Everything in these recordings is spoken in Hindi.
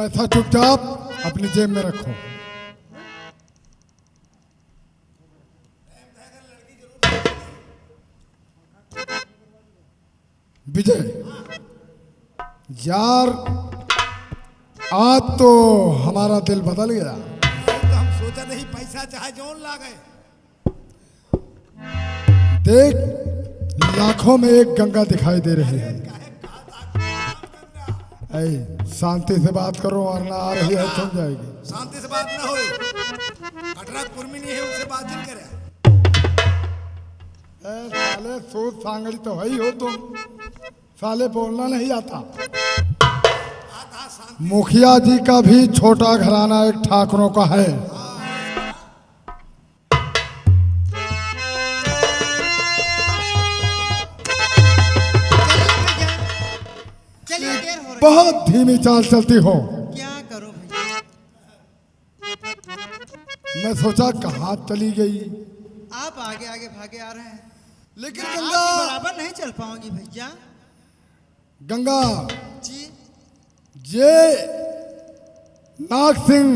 पैसा चुपचाप अपनी जेब में रखो। विजय यार, आज तो हमारा दिल बदल गया। तो हम सोचा नहीं पैसा चाहे जोन ला गए। देख, लाखों में एक गंगा दिखाई दे रही है। ऐ शांति से बात करो वरना आ रही है सुन जाएगी। शांति से बात ना होए, कटरा कुर्मी नहीं है उनसे बात नहीं करे। साले सूद सांगड़ी तो है ही हो तुम, साले बोलना नहीं आता। मुखिया जी का भी छोटा घराना एक ठाकुरों का है। चलिए देर हो रही है। बहुत धीमी चाल चलती हो। क्या करो भैया, मैं सोचा कहाँ चली गई, आप आगे आगे भागे आ रहे हैं, लेकिन आपके गंगा, बराबर नहीं चल पाऊंगी भैया गंगा जी। ये नाग सिंह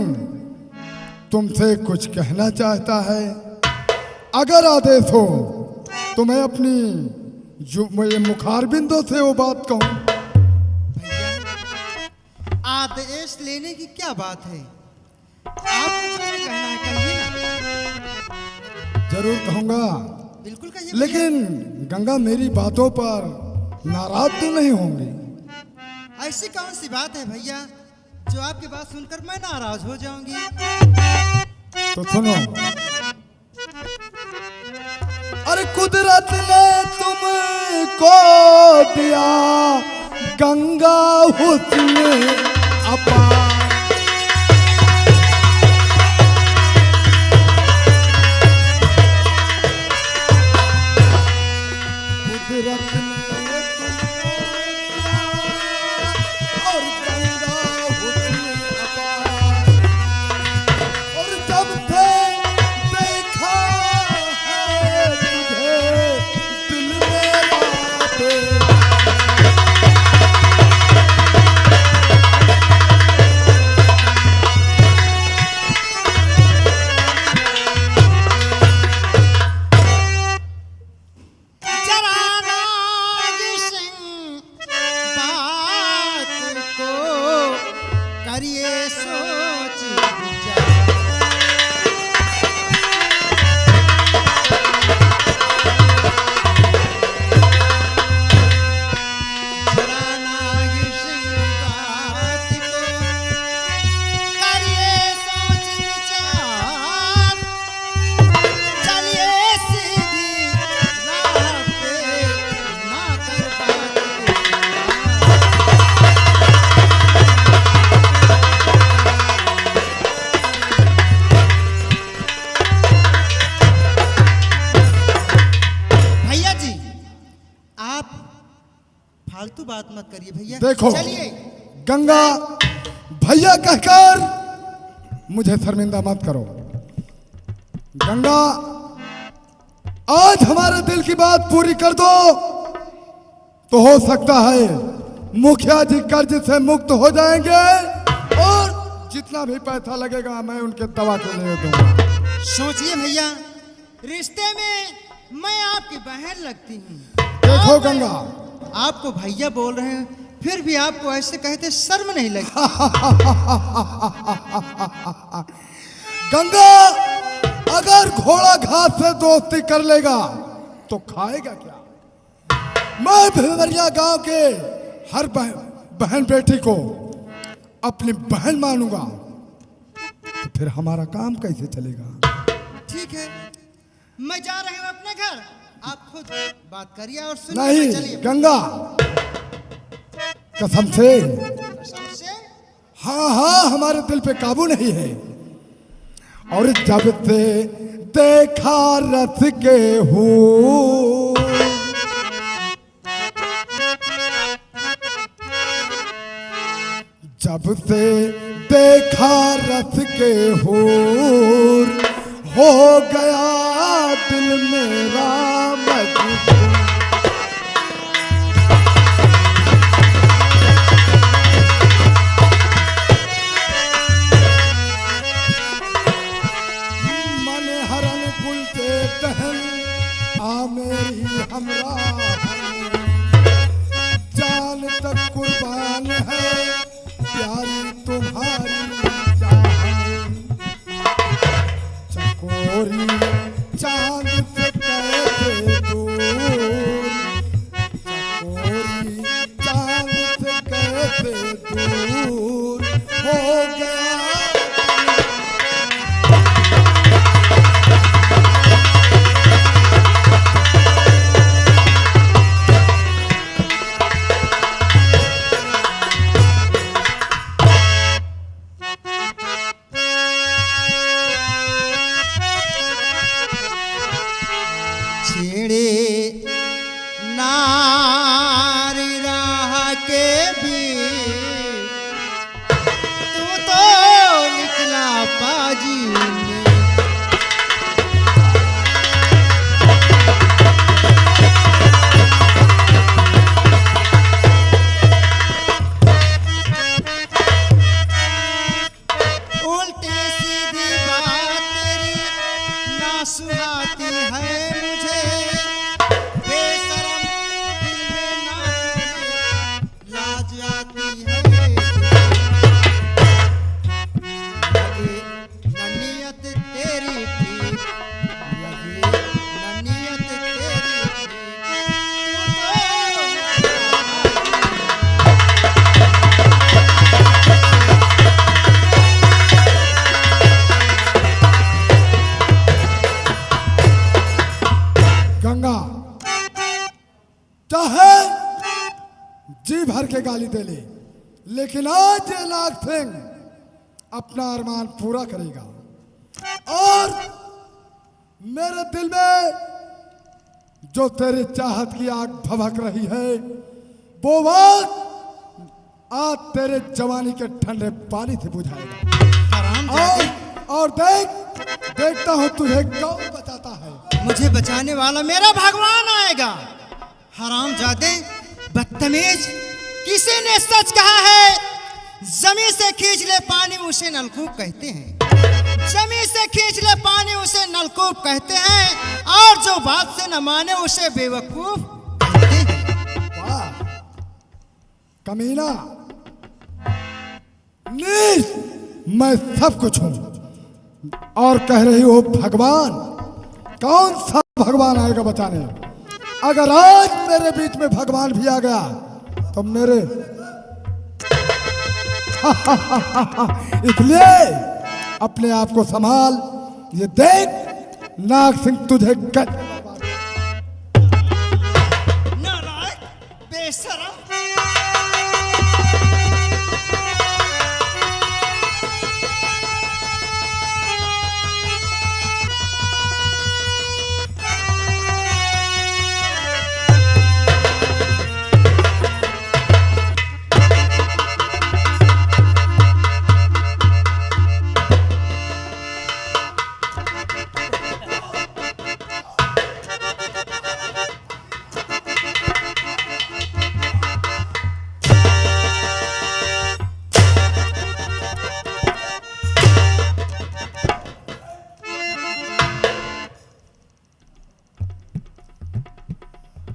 तुमसे कुछ कहना चाहता है। अगर आदेश हो तो मैं अपनी मेरे मुखार बिंदों से वो बात कहूं। भैया आदेश लेने की क्या बात है, आपको जो कहना है कहिए ना। जरूर कहूंगा, बिल्कुल कहिए भैया। लेकिन गंगा मेरी बातों पर नाराज तो नहीं होंगी? ऐसी कौन सी बात है भैया जो आपकी बात सुनकर मैं नाराज हो जाऊंगी। तो सुनो, अरे कुदरत ने तुमको दिया गंगा हुस्न अपार, कुदरत ने तुमको दिया और गंगा हुस्न अपार, और जब से देखा है तुझे दिल मेरा बेकार। जरा नाग सिंह बात को करिए सोच विचार। जरा नाग सिंह बात को करिए सोच विचार। चलिए सीधी राह पे ना कर बात भैया जी, आप फालतू बात मत करिए भैया। देखो चलिए गंगा, भैया कहकर मुझे शर्मिंदा मत करो। गंगा, आज हमारे दिल की बात पूरी कर दो तो हो सकता है मुखिया जी कर्ज से मुक्त हो जाएंगे और जितना भी पैसा लगेगा मैं उनके दवा के लिए दूंगा। सोचिए भैया, रिश्ते में मैं आपकी बहन लगती हूँ। देखो गंगा, आपको भैया बोल रहे हैं, फिर भी आपको ऐसे कहते शर्म नहीं लगी। गंगा, अगर घोड़ा घास से दोस्ती कर लेगा तो खाएगा क्या? मैं भिवरिया गांव के हर बहन बेटी को अपनी बहन मानूंगा, तो फिर हमारा काम कैसे चलेगा? ठीक है, मैं जा रही हूँ अपने घर, आप खुद बात करिए और सुनिए। नहीं चलिए गंगा, कसम से, कसम से। हाँ हाँ, हमारे दिल पे काबू नहीं है। और जब से देखा रस के हूँ, जब से देखा रस के हूर, हो गया दिल मेरा मजबूर। सुहाती है मुझे, बेशरम दिल में ना तुझे लाज आती है। लगे न नियत तेरी ठीक, लगे न नियत तेरी ठीक, गंगा चाहे जी भर के गाली दे ले, लेकिन आज ये नाग सिंह अपना अरमान पूरा करेगा। और मेरे दिल में जो तेरी चाहत की आग भभक रही है, वो वक्त आज तेरे जवानी के ठंडे पानी से बुझाएगा। और देखता हूं तुझे कौन बचाता है। मुझे बचाने वाला मेरा भगवान आएगा। हरामजादे, बदतमीज, किसी ने सच कहा है, जमीन से खींच ले पानी उसे नलकूप कहते हैं। जमीन से खींच ले पानी उसे नलकूप कहते हैं, और जो बात से न माने उसे बेवकूफ कहते हैं। वाह कमीना, नीच, मैं सब कुछ हूं। और कह रही हो भगवान, कौन सा भगवान आएगा बचाने? अगर आज मेरे बीच में भगवान भी आ गया तो मेरे इसलिए अपने आप को संभाल। ये देख नाग सिंह तुझे नालायक, बेशरम,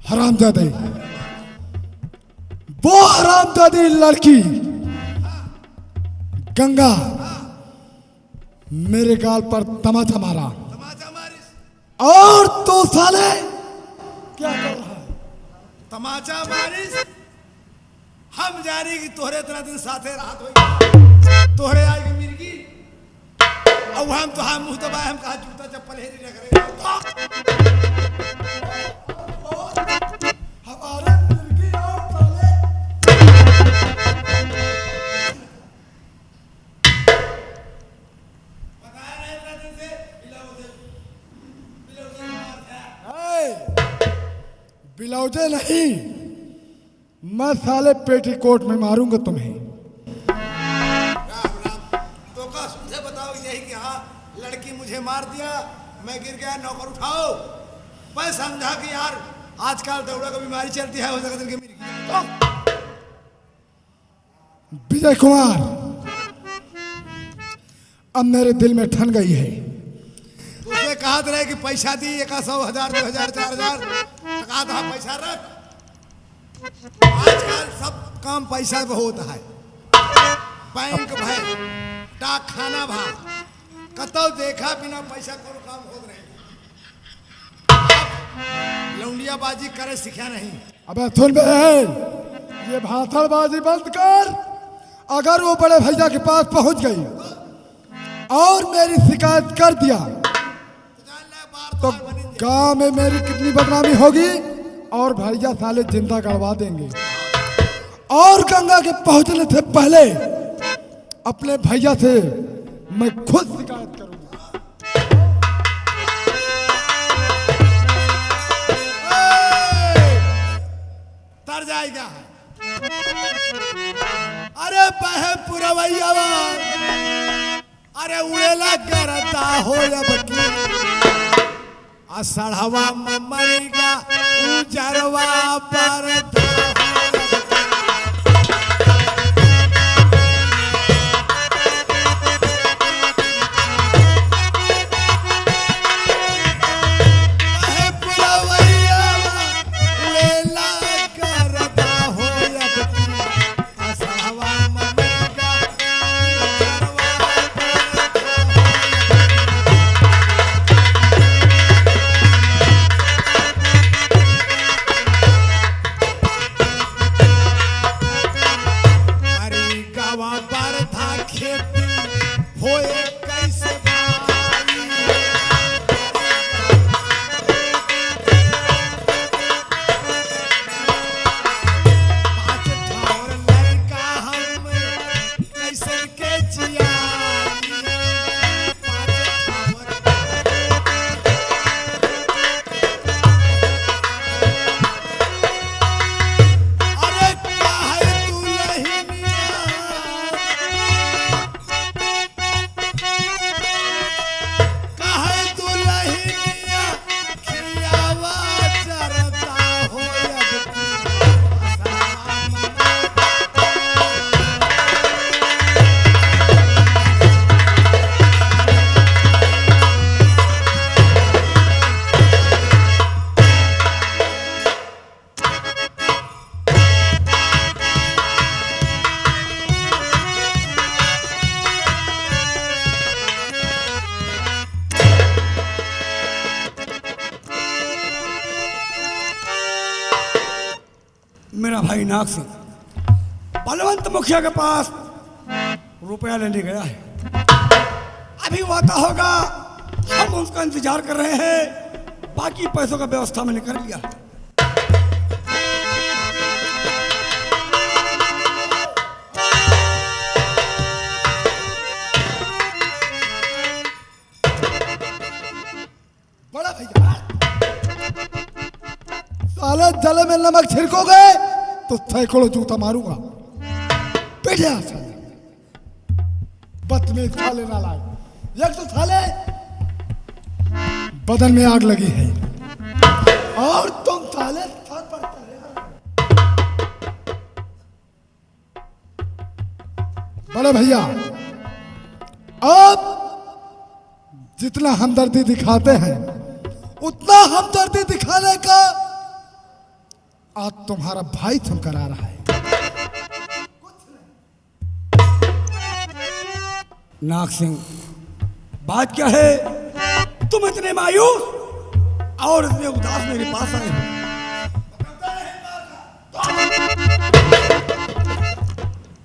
हरामजादी, वो हरामजादी लड़की गंगा मेरे गाल पर तमाचा मारा। तमाचा मारिस, और तो साले क्या कर रहा है? तमाचा मारिस। हम जानी कि तोहरे इतना दिन साथे रात हो, तोहरे आएगी मिर्गी। अब हम तो हम मुंह दबाए, हम कहा जूता चप्पल हेरी रख रहे। हमारे मिर्गी और साले बताया नहीं इतना दिन से, बिलौजे मार है। बिलौजे नहीं, मैं साले पेटीकोट में मारूंगा तुम्हें। राम राम, तो का सुनते बताओ यही कि हाँ लड़की मुझे मार दिया, मैं गिर गया, नौकर उठाओ। मैं समझा कि यार आजकल दौड़ा की बीमारी चलती है, हो सकता है कि मिर्गी। विजय कुमार, अब मेरे दिल में ठन गई है। तुझे कहा रहे कि पैसा दी 100,000 2,000 4,000 टका था, पैसा रख। आजकल सब काम पैसा पे होता है। बैंक भाई, डाक खाना भा, कतो देखा बिना पैसा करो काम हो रहे। लौंडियाबाजी करे सीखा नहीं। अबे सुन बे, ये भाषणबाजी बंद कर। अगर वो बड़े भैया के पास पहुंच गई और मेरी शिकायत कर दिया तो गांव में मेरी कितनी बदनामी होगी, और भैया साले जिंदा गड़वा देंगे। और गंगा के पहुंचने से पहले अपने भैया से मैं खुद शिकायत करूंगा। तर जाएगा। अरे बहे पुरवैया, अरे उड़ेला करता हो या बकी, असड़वा ममरीगा उजरवा पर होए कैसे भाई पाँच ठावर लड़का हम कैसे के जियाई पाँच ठावर अरे काहे दुल्हनिया काहे दुल्हनिया खियावा चरता हो अब मेरा भाई नाग सिंह बलवंत मुखिया के पास रुपया लेने गया है। अभी वो आता होगा, हम उसका इंतजार कर रहे हैं। बाकी पैसों का व्यवस्था मैंने कर लिया है। बड़ा भैया साले जले में नमक छिड़कोगे तो सैकड़ों जूता मारूंगा। बैठे यहाँ साले बदतमीज साले नालायक। एक तो साले बदन में आग लगी है और तुम साले सर पर चढ़े हो। बड़े भैया अब जितना हमदर्दी दिखाते हैं उतना हमदर्दी दिखाने का आज तुम्हारा भाई तुमकर आ रहा है। नाग सिंह बात क्या है? तुम इतने मायूस और इतने उदास मेरे पास आए हो।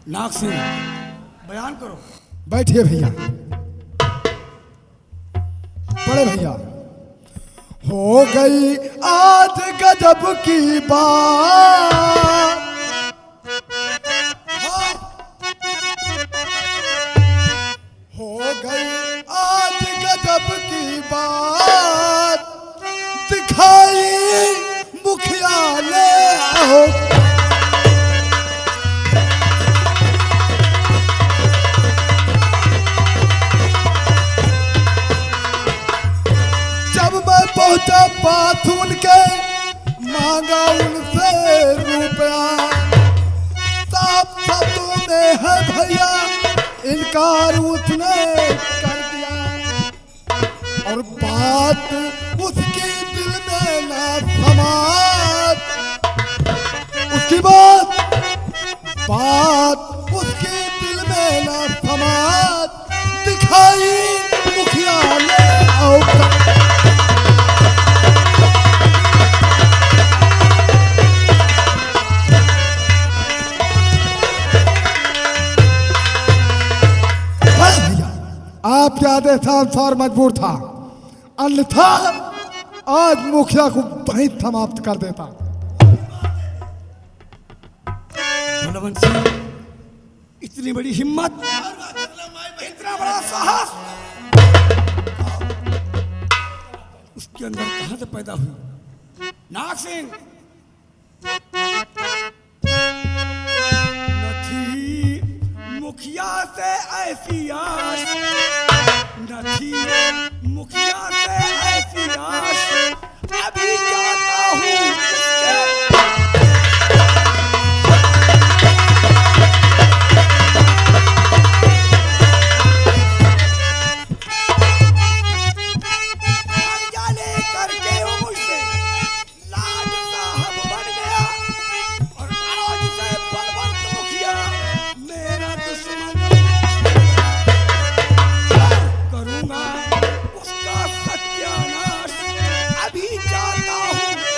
नाग सिंह बयान करो। बैठिए भैया। बड़े भैया हो गई आज गजब की बात। हाँ। हो गई आज गजब की बात दिखाई मुखिया ने हो। पहुंचा पास उनके मांगा उनसे रुपया। साफ शब्दों में है भैया इनकार उसने कर दिया और बात उसके दिल में ना समात। उसकी बात उसके दिल में ना समात दिखाई मुखिया ने औकात। आपके आदेश था अनुसार मजबूर था, अन्यथा आज मुखिया को वहीं समाप्त कर देता। बलवंत सिंह इतनी बड़ी हिम्मत, इतना बड़ा साहस उसके अंदर कहां से पैदा हुई? नाग सिंह न थी मुखिया से ऐसी आस, न थी मुखिया से ऐसी आस, अभी जाता हूँ जाता हूँ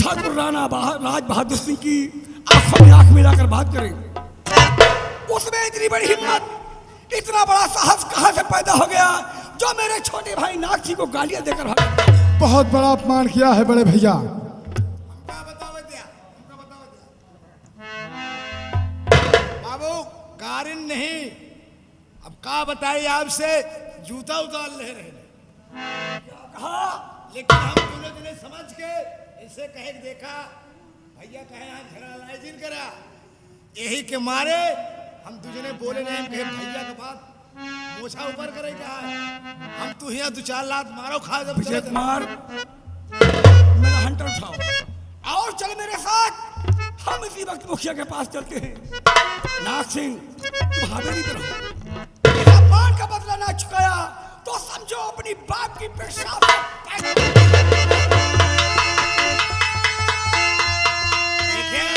ठाकुर राज बहादुर सिंह की आंखों में आंख मिलाकर बात करें, उसमें इतनी बड़ी हिम्मत, इतना बड़ा साहस कहां से पैदा हो गया जो मेरे छोटे भाई नागजी को गालियां देकर भागा? बहुत बड़ा अपमान किया है बड़े भैया। हमका बताओ दिया, हमका बताओ दिया। बाबू कारिन नहीं, अब का बताइए आपसे, जूता उतार ले रहे कहा लेकिन हम दोनों जने समझ के इसे कहे कि देखा भैया कहे यहाँ झगड़ा लाए जिन करा, यही के मारे हम दूजने बोले नहीं, हम कहे भैया के बात मोछा ऊपर करे कहा है, हम तू यहाँ 2-4 लात मारो खा जब विजय चले कुमार, मेरा हंटर उठाओ और चल मेरे साथ, हम इसी वक्त मुखिया के पास चलते हैं। नाग सिंह तुम हावेरी पर हो, इस अपमान का बदला ना चुकाया तो समझो अपनी बाप की पेशाब देखिए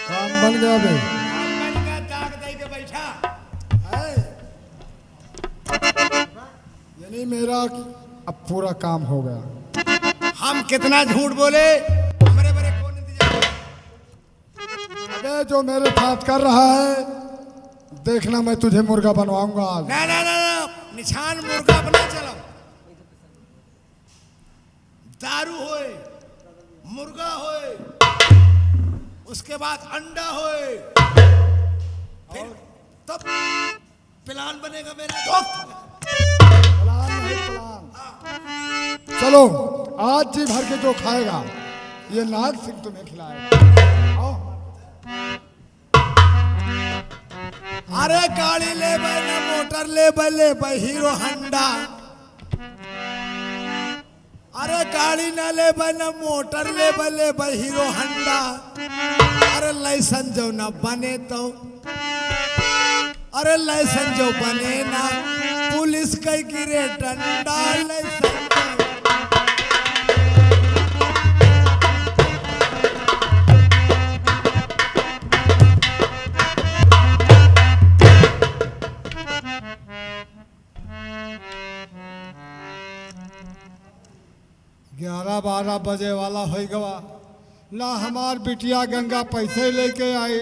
काम बन गया भाई। मन का दाग दे के बैठा है। यानी मेरा अब पूरा काम हो गया। हम कितना झूठ बोले, हमारे बड़े कौन इंतजार। अबे जो मेरे साथ कर रहा है, देखना मैं तुझे मुर्गा बनवाऊंगा आज। ना ना ना ना, निशान मुर्गा बना चलो, दारू होए, मुर्गा होए, उसके बाद अंडा होए, फिर तब प्लान बनेगा मेरा दोस्त। प्लान नहीं प्लान। चलो आज जी भर के जो खाएगा ये नाग सिंह तुम्हें खिलाएगा। आओ। अरे गाड़ी ले ना मोटर ले हीरो हंडा, अरे गाड़ी ना ले ना मोटर ले हीरो हंडा, अरे लाइसेंस जो ना बने तो, अरे लाइसेंस जो बने ना पुलिस कई गिरे डंडा, लाइसेंस ग्यारह 12 बजे वाला हो गवा ना। हमार बिटिया गंगा पैसे लेके आई,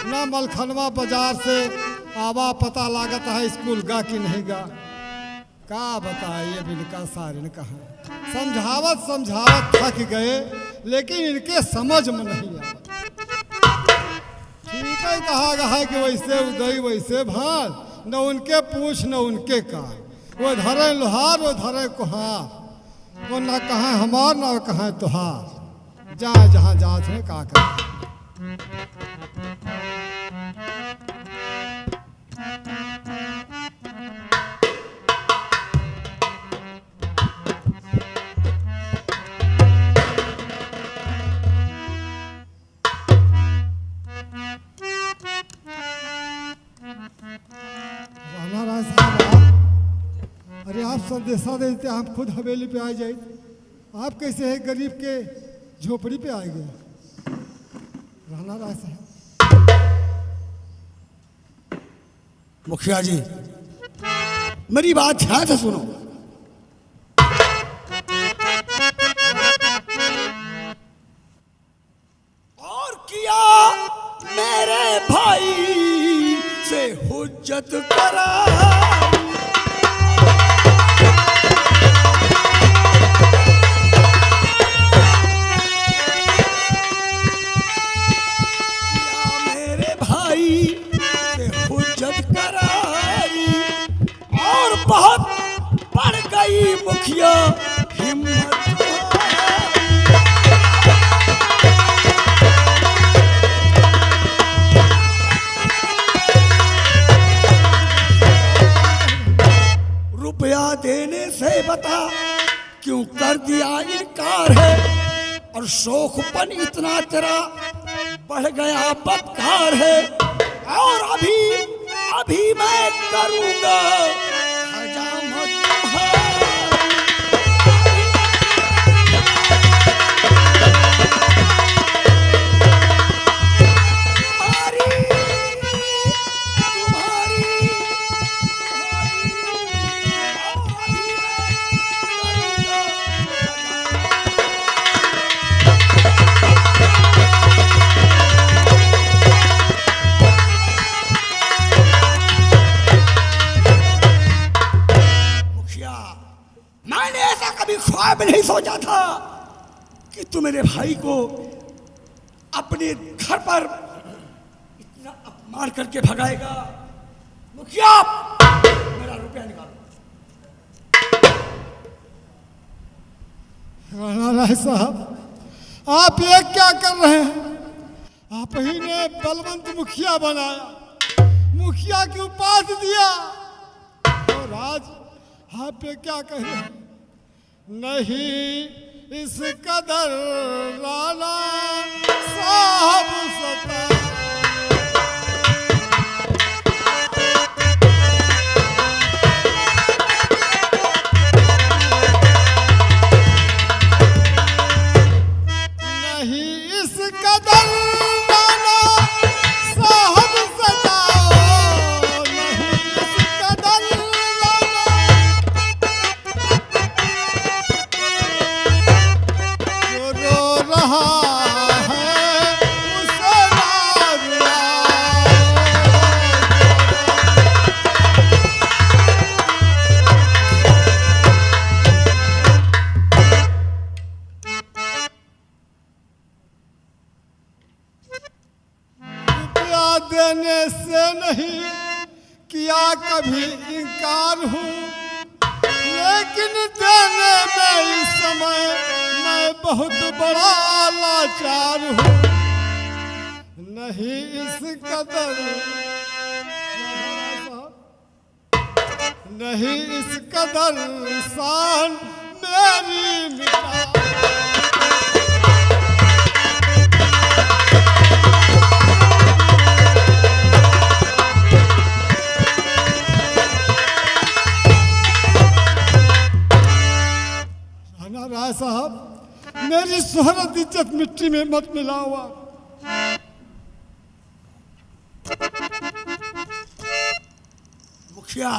ना मलखनवा बाजार से आवा पता लागत है स्कूल गा कि नहीं गा। का बताइए बिनका सारिन कहा, समझावत थक गए लेकिन इनके समझ में नहीं आया। ठीक है कहा गया कि वैसे उदय वैसे भार, न उनके पूछ न उनके कान, वो धरे लोहार वो धरे कुहार, वो ना कहाँ हमार ना कहाँ तुहार, जहाँ जहाँ जात है का कर। राणा राय साहब, अरे आप संदेशा देते हम खुद हवेली पे आ जाए, आप कैसे है गरीब के झोपड़ी पे आए गए। राणा राय साहब, मुखिया जी मेरी बात ध्यान से सुनो। और किया मेरे भाई से हुज्जत करा, बहुत बढ़ गई मुखिया हिम्मत। रुपया देने से बता क्यों कर दिया इनकार है, और शौकपन इतना तेरा बढ़ गया बदकार है, और अभी मैं करूंगा में नहीं सोचा था कि तू मेरे भाई को अपने घर पर इतना अपमान करके भगाएगा। मुखिया, मेरा रुपया निकालो। राणा राय साहब, आप ये क्या कर रहे हैं? आप ही ने बलवंत मुखिया बनाया, मुखिया की उपाधि दिया, और आज आप ये क्या कह रहे हैं? नहीं इस कदर राणा साहब सता। देने से नहीं किया कभी इनकार हूँ, लेकिन देने में इस समय मैं बहुत बड़ा लाचार हूँ। नहीं इस कदर, नहीं इस कदर शान मेरी मिटा। राय साहब, मेरी शोहरत इज्जत मिट्टी में मत मिलाओ। मुखिया,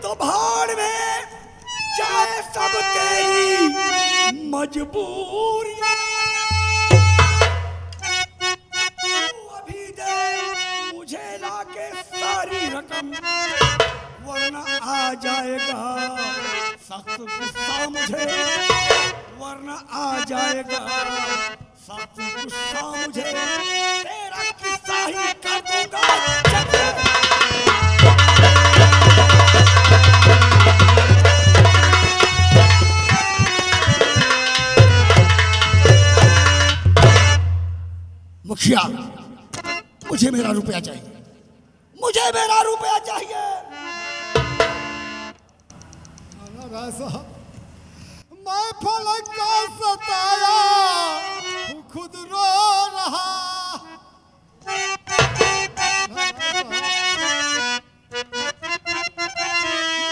तो भाड़ में जाए सब तेरी मजबूरी। अभी दे मुझे लाके सारी रकम, वरना आ जाएगा सख्त गुस्सा मुझे, वरना आ जाएगा सख्त गुस्सा मुझे। तेरा किस्सा ही कर दूंगा। मुखिया, मुझे मेरा रुपया चाहिए, मुझे मेरा रुपया चाहिए। राय साहब, मैं फलक का सताया खुद रो रहा।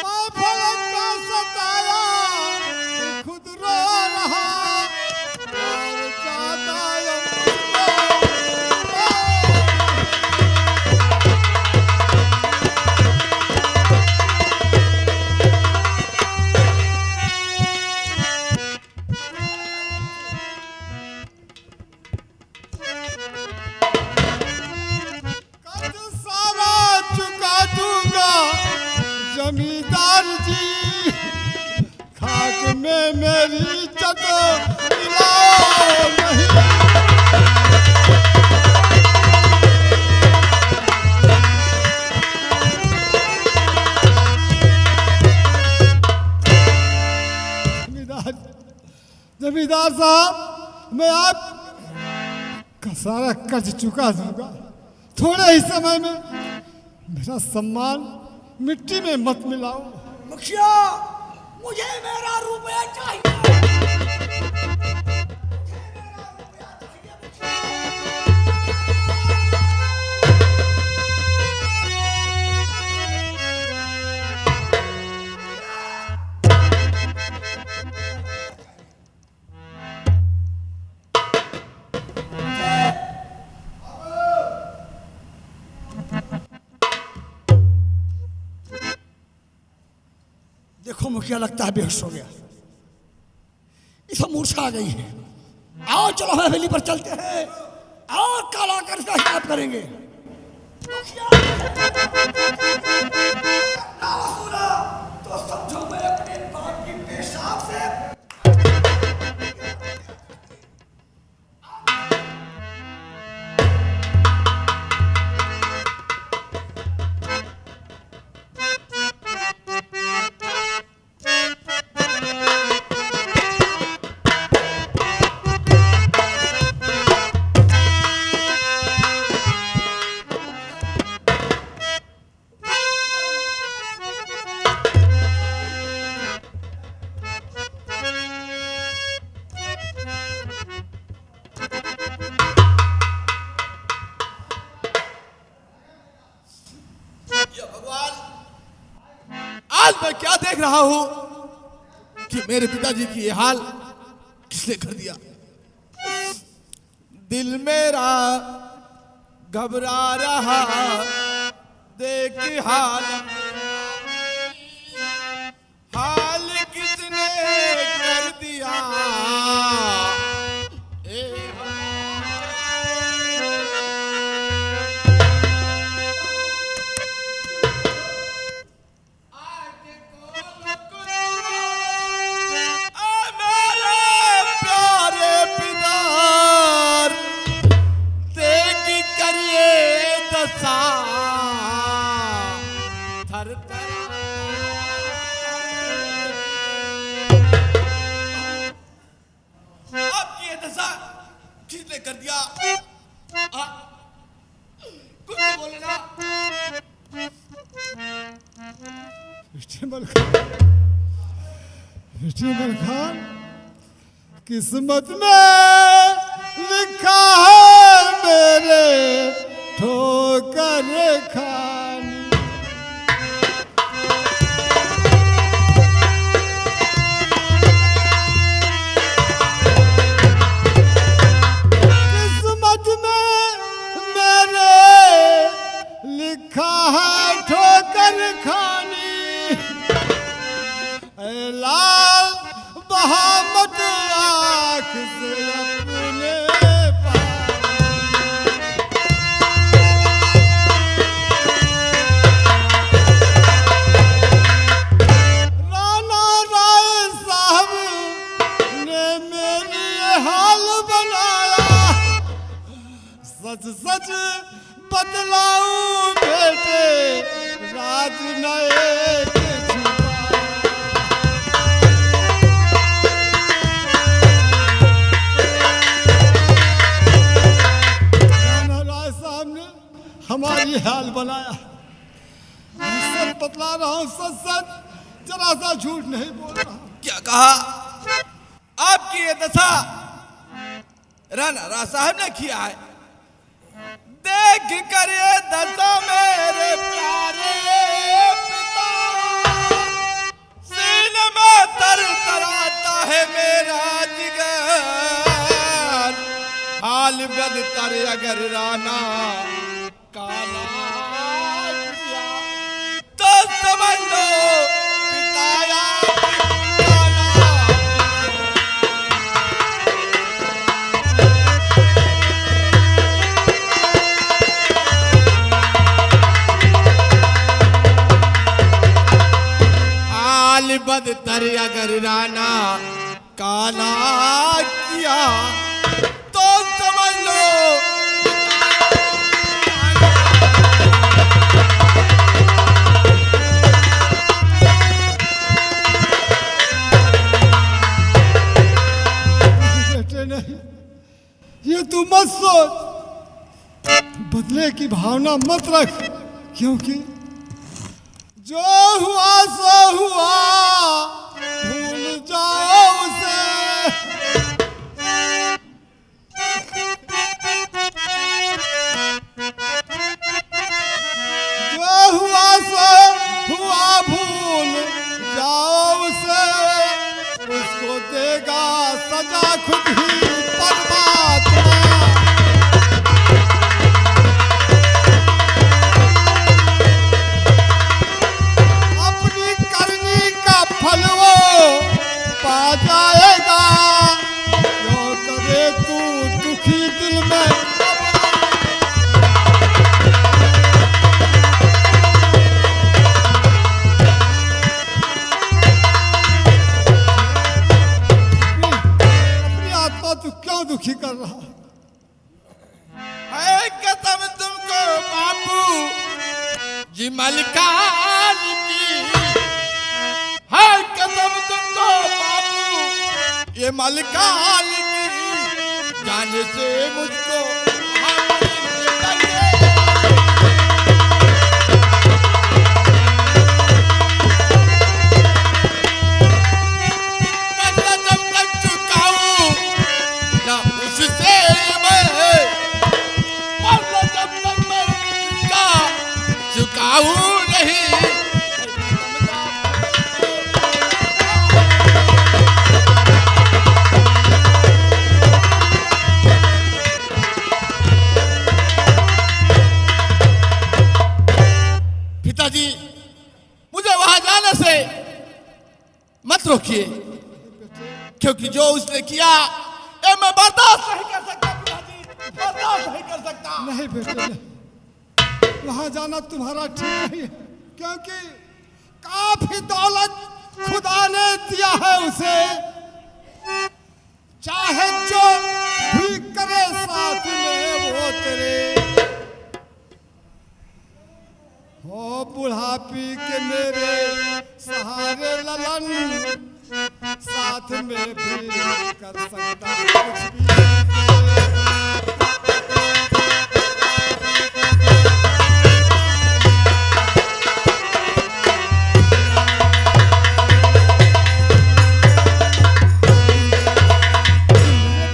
मैं फलक का सताया खुद रो रहा, और जाता जमींदार जी, खाक में मेरी इज्जत मिलाओ नहीं। जमींदार साहब, मैं आपका सारा कर्ज चुका दूंगा। थोड़े ही समय में मेरा सम्मान मिट्टी में मत मिलाओ। मुखिया, मुझे मेरा रुपया चाहिए। देखो मुखिया, लगता है बेहोश हो गया, इसमें मूर्छा आ गई है। आओ चलो हवेली पर चलते हैं और काला कर इसका हिसाब करेंगे। तो समझो मैं अपने बाप की पेशा आज मैं क्या देख रहा हूं कि मेरे पिताजी की ये हाल किसने कर दिया। दिल मेरा घबरा रहा देख हाल हाल किसने कर दिया। किसने कर दिया। कुछ तो बोले ना। इस्तेमाल खान किस्मत में लिखा है मेरे ठोकर खानी। किस्मत में मेरे लिखा है ठोकर खानी। ऐ लाल बहामत आँख से अपने राणा राय साहब ने मेरी हाल बनाया। सच सच बतलाऊं बेटे राज नए के छुपा। राणा राय साहब ने हमारी हाल बनाया। मैं सच बतला रहा हूँ, सच सच, जरा सा झूठ नहीं बोल रहा। क्या कहा। आपकी ये दशा राणा राय साहब ने किया है। देख कर ये दशा मेरे प्यारे पिता सीने में तरतराता है मेरा जिगर। हाल बदतर अगर राणा काला किया तो समझ लो पिताया बदतर अगर राणा काला किया तो समझ लो। बेटे नहीं, ये तू मत सोच, बदले की भावना मत रख, क्योंकि जो हुआ सो हुआ, भूल जाओ उसे। जो हुआ सो हुआ, भूल जाओ उसे। उसको देगा सजा खुद ही परमात्मा। फल वो पा जाएगा, जो करे तू दुखी दिल में। अपनी आत्मा तू क्यों दुखी कर रहा है। कसम तुमको बापू जी मलकान की, कसम तुमको बापू ये मलकान की, जाने से मुझको जब तक चुकाऊं ना उससे मैं, जब तक मैं चुकाऊं नहीं पिताजी मुझे वहां जाने से मत रोकिए, क्योंकि जो उसने किया ये मैं बर्दाश्त नहीं कर सकता पिताजी, बर्दाश्त नहीं कर सकता। नहीं बेटे नहीं। वहां जाना तुम्हारा ठीक नहीं है, क्योंकि काफी दौलत खुदा ने दिया है उसे, चाहे जो भी करे साथ में वो तेरे। हो बुढ़ापी के मेरे सहारे ललन, साथ में भी कर सकता कुछ भी।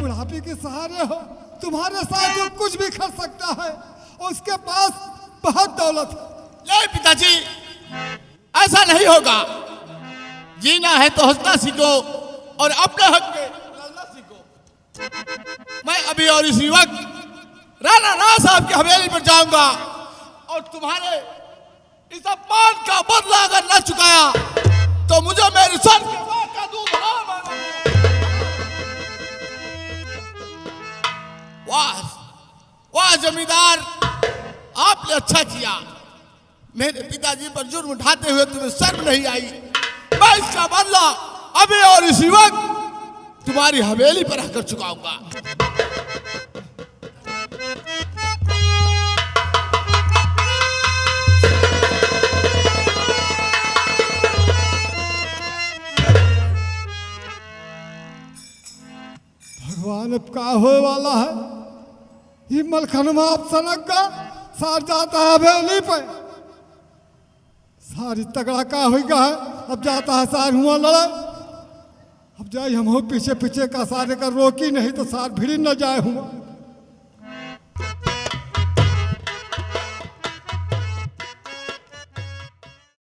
बुढ़ापी के सहारे हो, तुम्हारे साथ वो कुछ भी कर सकता है, उसके पास बहुत दौलत है। नहीं पिताजी, ऐसा नहीं होगा। जीना है तो हंसना सीखो और अपने हक में लड़ना सीखो। मैं अभी और इसी वक्त राणा राव साहब की हवेली पर जाऊंगा और तुम्हारे इस अपमान का बदला अगर न चुकाया तो मुझे मेरी सन के मां का दूध ना मांगो। वाह वाह जमींदार, आपने अच्छा किया। मेरे पिताजी पर जुर्म उठाते हुए तुम्हें शर्म नहीं आई। मैं इसका बदला अभी और इसी वक्त तुम्हारी हवेली पर आकर चुकाऊंगा। भगवान अब का होए वाला है? ये मलखनमा अब सनक का सार जाता है हवेली पे, सारी तगड़ा का होगा है। अब जाता है सार हुआ लड़े, अब जाए हम हो पीछे पीछे का सारे का रोकी नहीं तो सार भिड़ी न जाए हुआ।